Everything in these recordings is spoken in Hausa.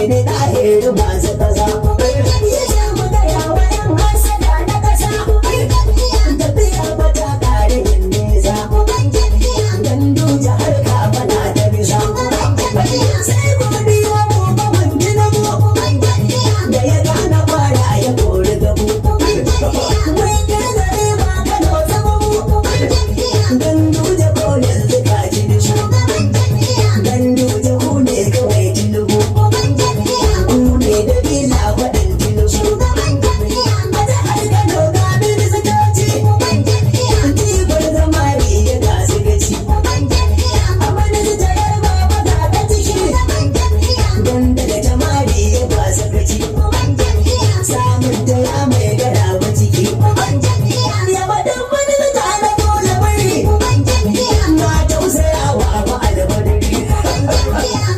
ne ɗahir masu ƙasa. Ya ce mu gaya wa ‘yan hasada na ƙasa. Tafiya ba ta ƙare yin nisa. Ganduje har kafa na da bisa. Sai godiya mu ba mun gina mu. Da ya gana fara ya kori gabu. Mun gazare ba Kano zama mu. Ganduje ko yanzu ka ji dubu. Ganduje ku ne kawai Tinubu. Ku ne da bila faɗin Tinubu. A jihar Kano ga ministoci. Tibar zamani ya gasu gaci. A ministar Baba ga ta ciki. Ganda da jamari ya gasu gaci. Samun tara mai gara ba ciki. Ya faɗin minista na dole bari. Na tausayawa ba albadari.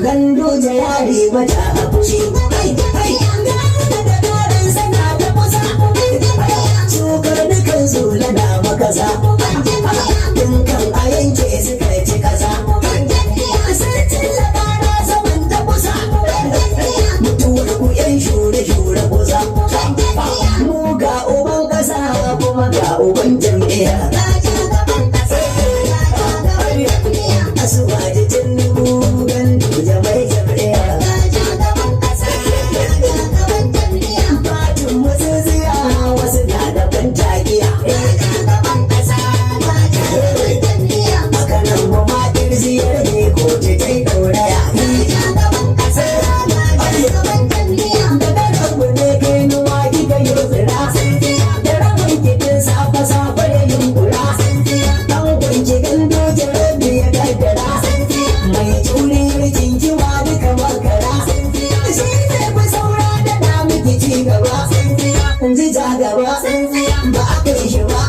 Ganduje yari mata a fushi. Da dorin sana ta kusa. Shukar dukan zula na makasa. Dinkan a yanke suka ci kasa. Sarkin lakana saman ta kusa. Mutuwar ku yan shure-shure kusa. Mu ga uban kasa kuma ga uban jam'iyya. Asuwaje Tinubu Ganduje mai jam'iyya. Fatin mutsitsiya wasu na da bantagiya. Haka nan mu ma ƙirziyar ne ko ta kai ɗauraya. Da ɗaranmu ne kai nuwa kika yi tsira. Da rabin kitin safa-safa ya yunkura. Ɗan kwanci Ganduje rabi ya kaddara. Mai juriyar jinkiwa duka makara. Shi ne fi saura da na miki ci gaba. Ji ja gaba ba a kai shi ba.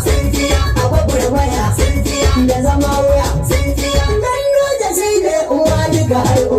A gwagwarmaya da zama wuya. Ganduje shi ne uwa duka al'umma.